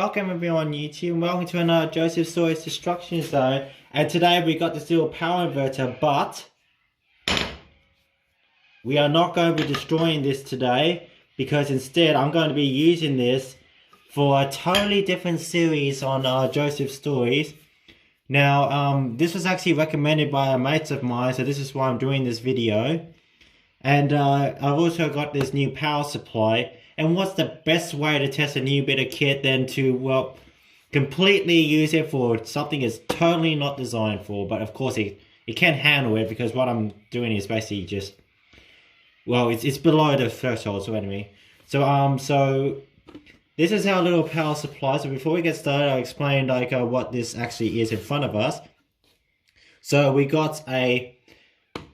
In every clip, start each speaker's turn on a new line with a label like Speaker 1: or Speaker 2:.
Speaker 1: welcome everyone on YouTube and welcome to another Joseph Sawyer's Destruction Zone. And today we got this little power inverter, but we are not going to be destroying this today because instead I'm going to be using this for a totally different series on Joseph Stories. Now this was actually recommended by a mate of mine, so this is why I'm doing this video. And I've also got this new power supply. And what's the best way to test a new bit of kit than to, well, completely use it for something it's totally not designed for. But of course it can handle it because what I'm doing is basically just, well, it's below the threshold. So anyway, so this is our little power supply. So before we get started, I'll explain like what this actually is in front of us. So we got a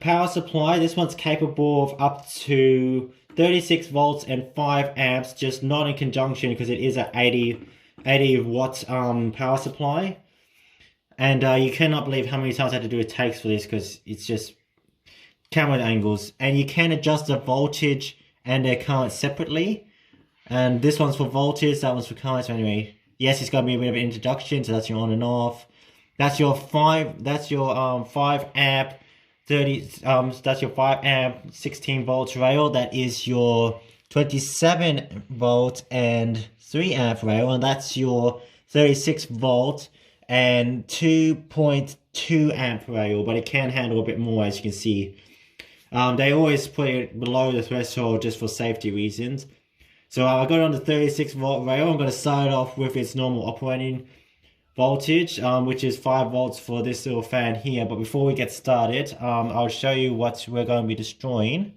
Speaker 1: power supply. This one's capable of up to 36 volts and 5 amps, just not in conjunction because it is an 80 watt power supply. And you cannot believe how many times I had to do it takes for this because it's just camera angles. And you can adjust the voltage and the current separately. And this one's for voltage, that one's for current. So anyway, yes, it's going to be a bit of an introduction. So that's your on and off. That's your 5 amp that's your 5 amp 16 volts rail. That is your 27 volt and 3 amp rail, and that's your 36 volt and 2.2 amp rail, but it can handle a bit more, as you can see. They always put it below the threshold just for safety reasons. So I got it on the 36 volt rail. I'm going to start off with its normal operating voltage, which is 5 volts for this little fan here. But before we get started, I'll show you what we're going to be destroying.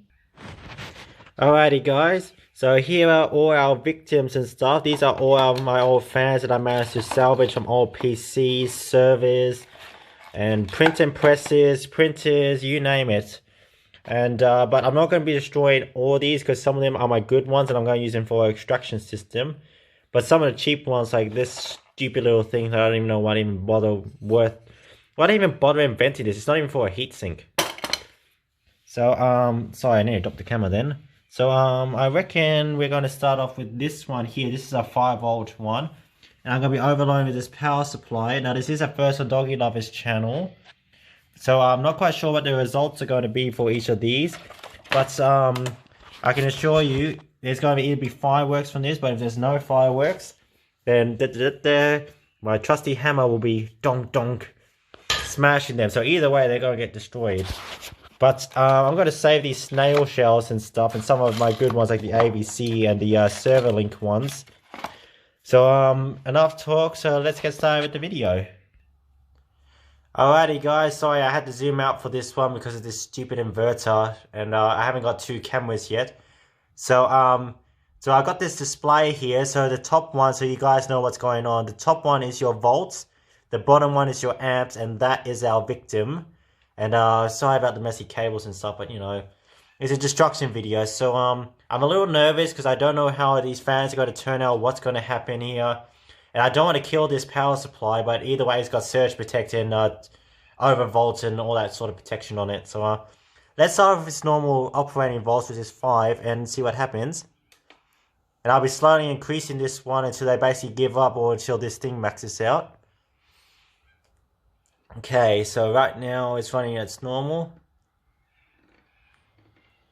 Speaker 1: Alrighty guys, so here are all our victims and stuff. These are all my old fans that I managed to salvage from old PCs, servers, and printing presses, printers, you name it. And but I'm not going to be destroying all these because some of them are my good ones and I'm going to use them for our extraction system. But some of the cheap ones, like this stupid little thing that I don't even know why I even bother inventing this. It's not even for a heatsink. So sorry, I need to drop the camera then. So I reckon we're going to start off with this one here. This is a 5 volt one, and I'm going to be overloading with this power supply. Now this is a First on Doggy Lovers channel, so I'm not quite sure what the results are going to be for each of these, but I can assure you there's going to either be fireworks from this, but if there's no fireworks, then my trusty hammer will be donk donk smashing them. So either way, they're going to get destroyed. But I'm going to save these snail shells and stuff, and some of my good ones like the ABC and the server link ones. So enough talk, so let's get started with the video. Alrighty guys, sorry I had to zoom out for this one because of this stupid inverter, and I haven't got 2 cameras yet. So so I got this display here. So the top one, so you guys know what's going on. The top one is your volts, the bottom one is your amps, and that is our victim. And sorry about the messy cables and stuff, but you know, it's a destruction video. So I'm a little nervous because I don't know how these fans are going to turn out, what's going to happen here. And I don't want to kill this power supply, but either way it's got surge protect and overvolt and all that sort of protection on it. So let's start with its normal operating volts, which is 5, and see what happens. And I'll be slowly increasing this one until they basically give up or until this thing maxes out. Okay, so right now it's running at its normal.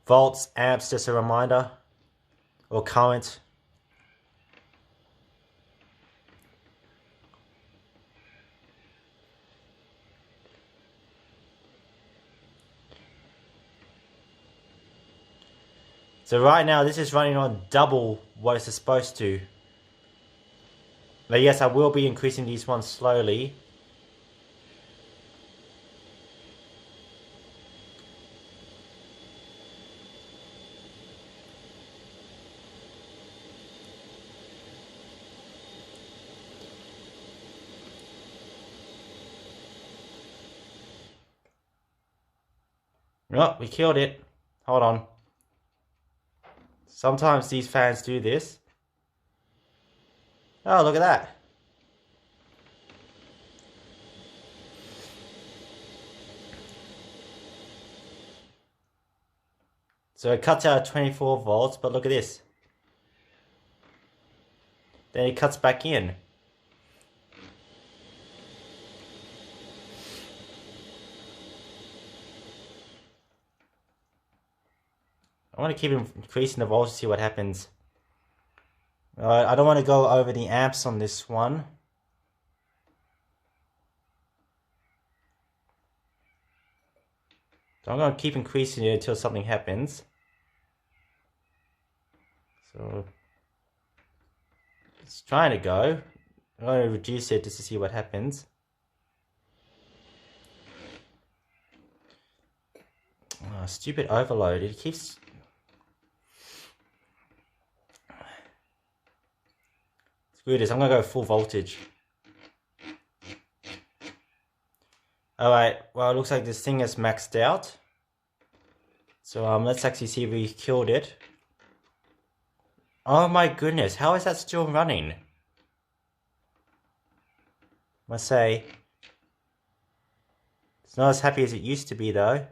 Speaker 1: Volts, amps, just a reminder. Or current. So right now this is running on double what it's supposed to. But yes, I will be increasing these ones slowly. Oh, we killed it. Hold on. Sometimes these fans do this. Oh, look at that. So it cuts out at 24 volts, but look at this. Then it cuts back in. I want to keep increasing the voltage to see what happens. I don't want to go over the amps on this one. So I'm going to keep increasing it until something happens. So it's trying to go. I'm going to reduce it just to see what happens. Oh, stupid overload. It keeps... Screw this. I'm going to go full voltage. Alright, well, it looks like this thing is maxed out. So let's actually see if we killed it. Oh my goodness, how is that still running? Must say, it's not as happy as it used to be though.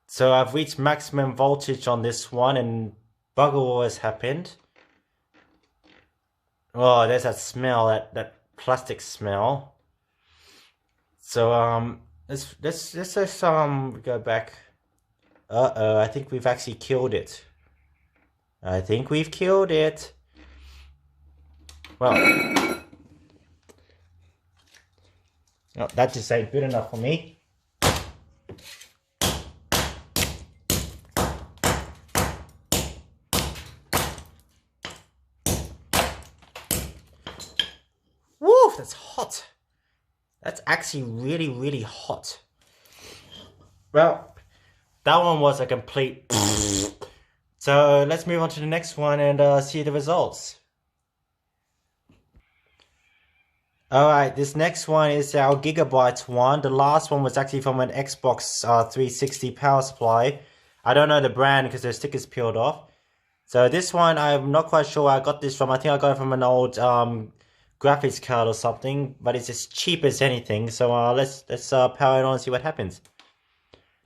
Speaker 1: So I've reached maximum voltage on this one and bugger all has happened. Oh, there's that smell, that plastic smell. So let's just go back. I think we've actually killed it. I think we've killed it. Well, no, that just ain't good enough for me. Woo, that's hot. That's actually really, really hot. Well, that one was a complete... So let's move on to the next one and see the results. Alright, this next one is our gigabyte one. The last one was actually from an Xbox 360 power supply. I don't know the brand because the sticker's peeled off. So this one, I'm not quite sure where I got this from. I think I got it from an old graphics card or something, but it's as cheap as anything. So let's power it on and see what happens.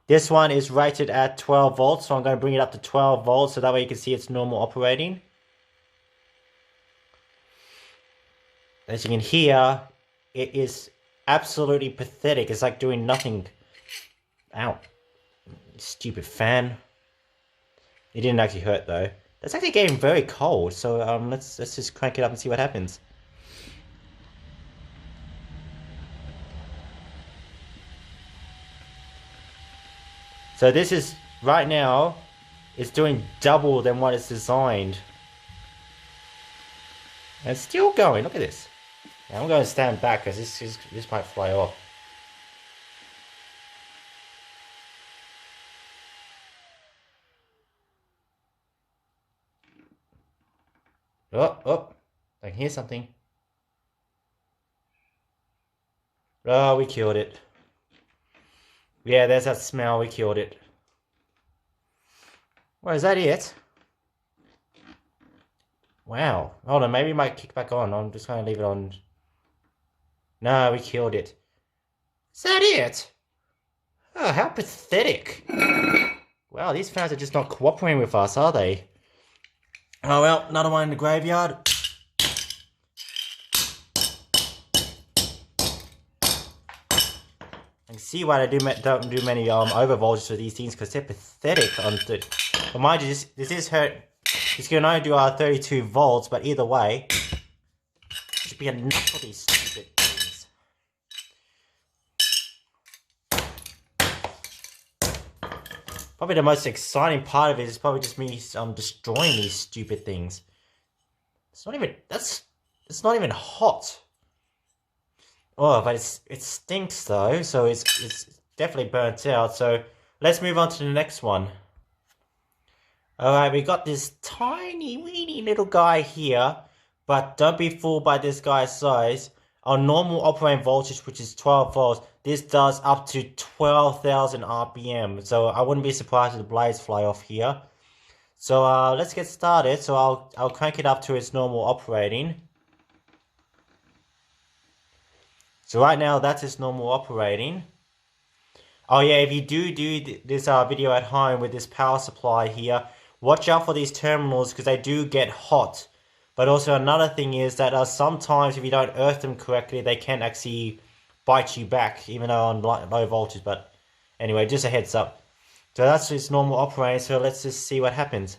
Speaker 1: This one is rated at 12 volts, so I'm going to bring it up to 12 volts so that way you can see it's normal operating. As you can hear, it is absolutely pathetic. It's like doing nothing. Ow. Stupid fan. It didn't actually hurt though. That's actually getting very cold, so let's just crank it up and see what happens. So this is, right now, it's doing double than what it's designed. And it's still going, look at this. Now I'm going to stand back because this might fly off. Oh, I can hear something. Oh, we killed it. Yeah, there's that smell, we killed it. Well, is that it? Wow. Hold on, maybe it might kick back on. I'm just going to leave it on. No, we killed it. Is that it? Oh, how pathetic. Wow, these fans are just not cooperating with us, are they? Oh well, another one in the graveyard. I can see why they don't do many over voltages for these things because they're pathetic. But mind you, this is hurt. It's going to only do 32 volts, but either way, it should be enough for these stupid things. Probably the most exciting part of it is probably just me destroying these stupid things. It's not even it's not even hot. Oh, but it stinks though, so it's definitely burnt out. So let's move on to the next one. Alright, we got this tiny, weeny little guy here, but don't be fooled by this guy's size. On normal operating voltage, which is 12 volts, this does up to 12,000 RPM. So I wouldn't be surprised if the blades fly off here. So let's get started. So I'll crank it up to its normal operating. So right now that's its normal operating. Oh yeah, if you do this video at home with this power supply here, watch out for these terminals because they do get hot. But also another thing is that sometimes if you don't earth them correctly, they can actually bite you back, even though on low voltage. But anyway, just a heads up. So that's just normal operating, so let's just see what happens.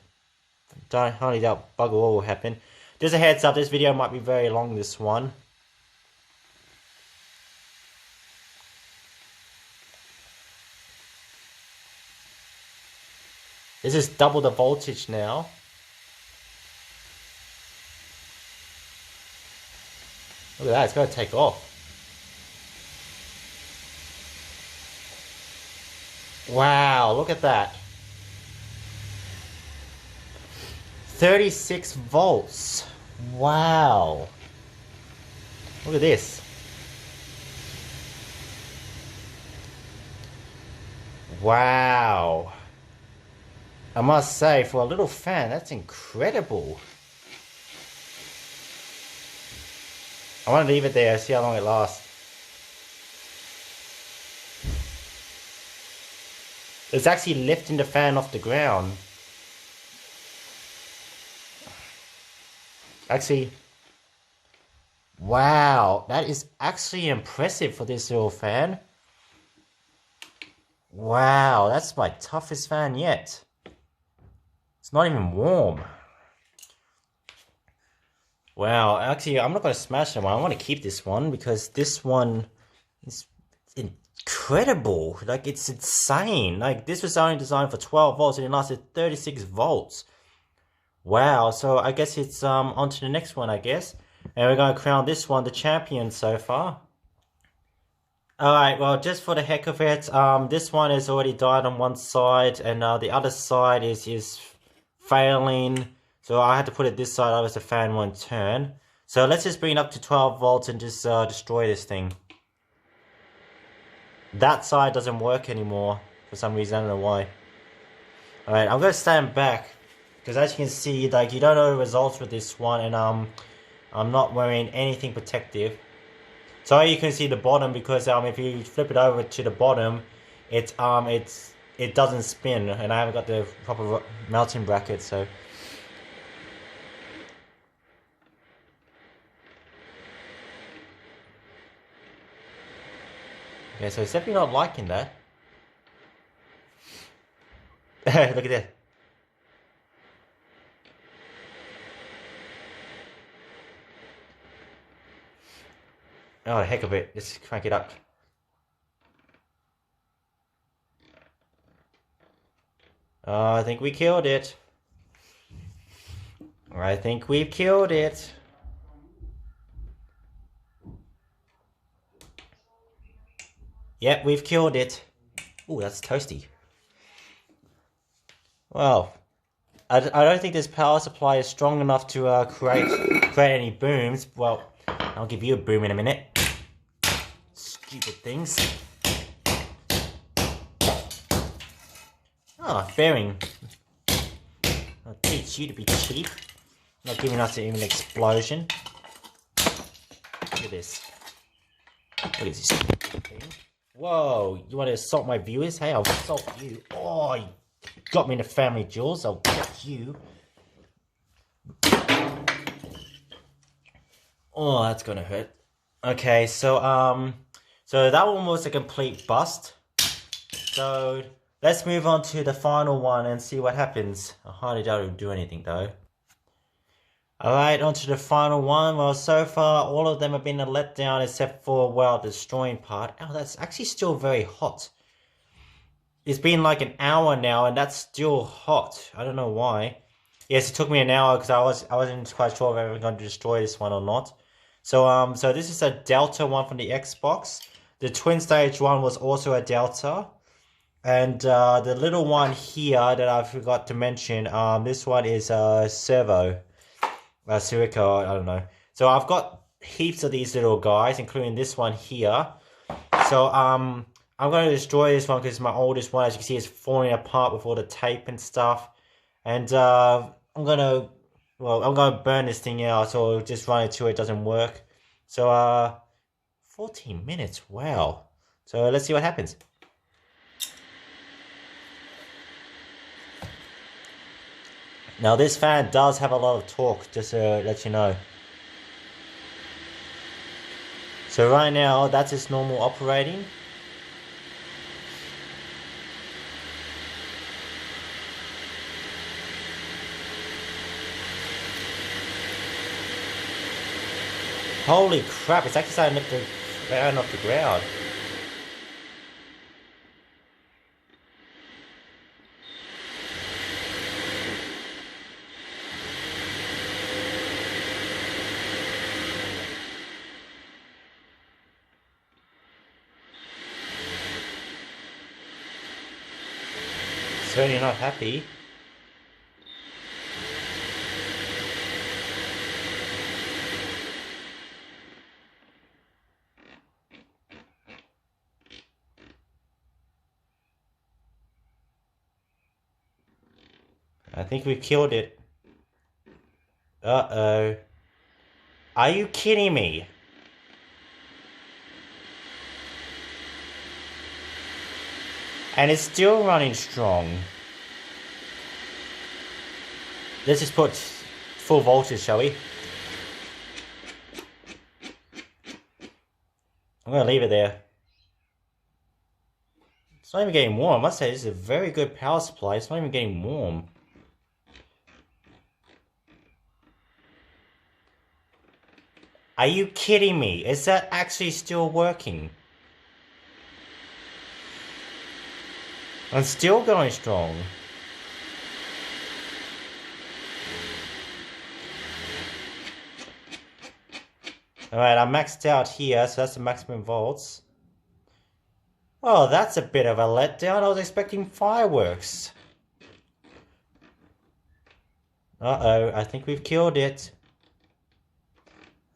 Speaker 1: Don't hardly doubt bugger all will happen. Just a heads up, this video might be very long, this one. This is double the voltage now. Look at that, it's going to take off. Wow, look at that. 36 volts. Wow. Look at this. Wow. I must say, for a little fan, that's incredible. I want to leave it there, see how long it lasts. It's actually lifting the fan off the ground. Actually, wow, that is actually impressive for this little fan. Wow, that's my toughest fan yet. It's not even warm. Wow, actually, I'm not going to smash that one. I want to keep this one because this one is incredible. Like, it's insane. Like, this was only designed for 12 volts and it lasted 36 volts. Wow, so I guess it's on to the next one, I guess. And we're going to crown this one the champion so far. Alright, well, just for the heck of it, this one has already died on one side and the other side is failing. So I had to put it this side, otherwise the fan won't turn. So let's just bring it up to 12 volts and just destroy this thing. That side doesn't work anymore for some reason, I don't know why. Alright, I'm going to stand back. Because as you can see, like, you don't know the results with this one, and I'm not wearing anything protective. So you can see the bottom, because if you flip it over to the bottom, it doesn't spin, and I haven't got the proper mounting bracket, so. Okay, so it's definitely not liking that. Look at that. Oh, the heck of it. Let's crank it up. Oh, I think we killed it. I think we've killed it. Yep, we've killed it. Ooh, that's toasty. Well, I don't think this power supply is strong enough to create any booms. Well, I'll give you a boom in a minute. Stupid things. Oh, bearing. I'll teach you to be cheap. Not giving us even an explosion. Look at this. Look at this thing. Whoa, you want to assault my viewers? Hey, I'll assault you. Oh, you got me in the family jewels. I'll get you. Oh, that's gonna hurt. Okay, so that one was a complete bust. So let's move on to the final one and see what happens. I highly doubt it'll do anything though. Alright, on to the final one. Well, so far all of them have been a letdown except for, well, the destroying part. Oh, that's actually still very hot. It's been like an hour now and that's still hot. I don't know why. Yes, it took me an hour because I wasn't quite sure if I was going to destroy this one or not. So so this is a Delta one from the Xbox. The twin stage one was also a Delta. And the little one here that I forgot to mention, this one is a Servo. Sirica, I don't know. So I've got heaps of these little guys, including this one here. So I'm going to destroy this one because it's my oldest one. As you can see, it's falling apart with all the tape and stuff. And I'm going to burn this thing out, so just run it till it doesn't work. So 14 minutes, wow. So let's see what happens. Now this fan does have a lot of torque, just to let you know. So right now, that's its normal operating. Holy crap, it's actually starting to lift the fan off the ground. Certainly not happy. I think we've killed it. Uh-oh. Are you kidding me? And it's still running strong. Let's just put full voltage, shall we? I'm gonna leave it there. It's not even getting warm. I must say, this is a very good power supply. It's not even getting warm. Are you kidding me? Is that actually still working? I'm still going strong. Alright, I'm maxed out here, so that's the maximum volts. Oh, that's a bit of a letdown. I was expecting fireworks. Uh-oh, I think we've killed it.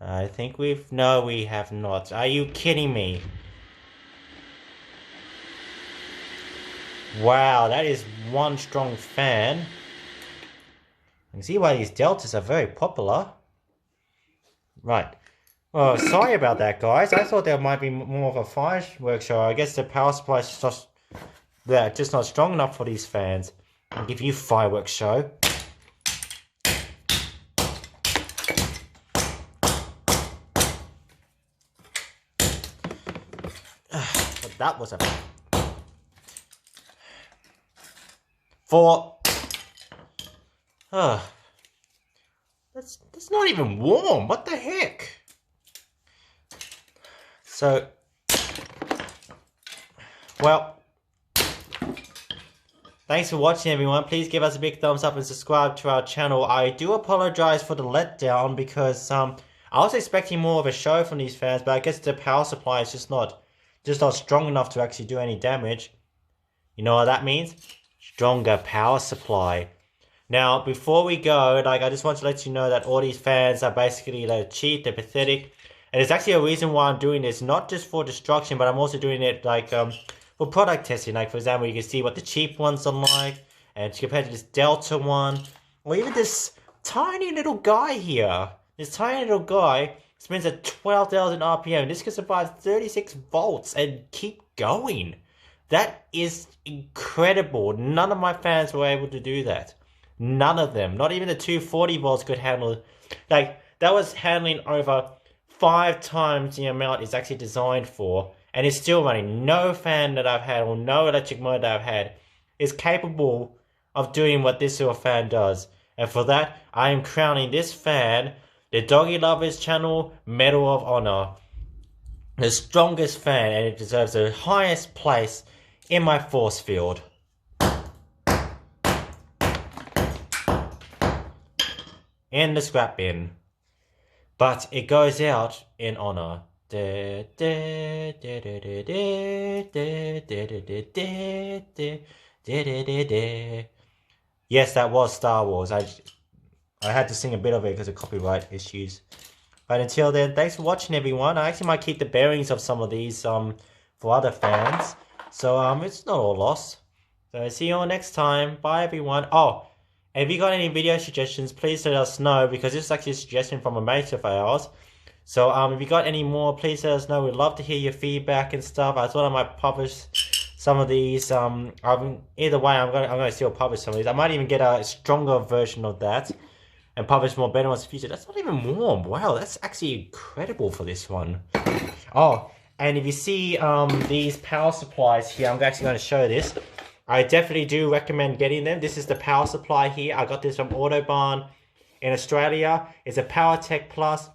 Speaker 1: I think we've... No, we have not. Are you kidding me? Wow, that is one strong fan. You can see why these deltas are very popular. Right. Oh, sorry about that, guys. I thought there might be more of a fireworks show. I guess the power supply is just not strong enough for these fans. I'll give you a fireworks show. But that was a... That's not even warm. What the heck? So, well, thanks for watching, everyone. Please give us a big thumbs up and subscribe to our channel. I do apologize for the letdown because I was expecting more of a show from these fans, but I guess the power supply is just not strong enough to actually do any damage. You know what that means? Stronger power supply. Now, before we go, I just want to let you know that all these fans are basically cheap, they're pathetic. And there's actually a reason why I'm doing this, not just for destruction, but I'm also doing it for product testing. Like, for example, you can see what the cheap ones are like, and compared to this Delta one, or even this tiny little guy here. This tiny little guy spins at 12,000 RPM. This can survive 36 volts and keep going. That is incredible. None of my fans were able to do that. None of them. Not even the 240 volts could handle. That was handling over 5 times the amount it's actually designed for, and it's still running. No fan that I've had, or no electric motor that I've had, is capable of doing what this little fan does. And for that, I am crowning this fan the Doggy Lovers Channel Medal of Honor. The strongest fan, and it deserves the highest place in my force field. In the scrap bin. But it goes out in honor. Yes, that was Star Wars. I had to sing a bit of it because of copyright issues. But until then, thanks for watching, everyone. I actually might keep the bearings of some of these for other fans. So it's not all lost. So see you all next time. Bye, everyone. Oh, and if you got any video suggestions, please let us know, because this is actually a suggestion from a mate of ours. So if you got any more, please let us know. We'd love to hear your feedback and stuff. I thought I might publish some of these. Either way, I'm gonna still publish some of these. I might even get a stronger version of that. and publish more better ones in the future. That's not even warm. Wow, that's actually incredible for this one. Oh, and if you see these power supplies here, I'm actually going to show this. I definitely do recommend getting them. This is the power supply here. I got this from Autobarn in Australia. It's a PowerTech Plus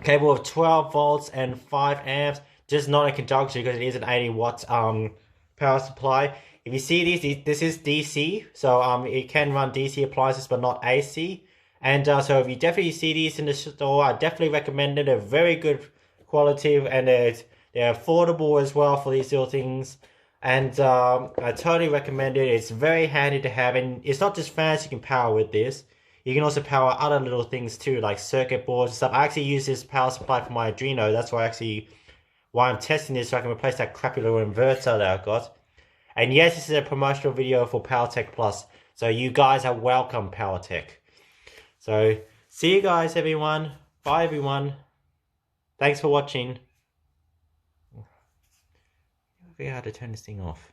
Speaker 1: cable of 12 volts and 5 amps. Just not in conjunction because it is an 80 watt power supply. If you see these, this is DC. So it can run DC appliances but not AC. And so if you definitely see these in the store, I definitely recommend it. They're very good quality and they're affordable as well for these little things. And I totally recommend it. It's very handy to have, and it's not just fans you can power with this. You can also power other little things too, like circuit boards and stuff. I actually use this power supply for my Arduino. That's why I'm testing this, so I can replace that crappy little inverter that I've got. And yes, this is a promotional video for PowerTech Plus. So you guys are welcome, PowerTech. So see you guys, everyone. Bye, everyone. Thanks for watching. I figure out how to turn this thing off.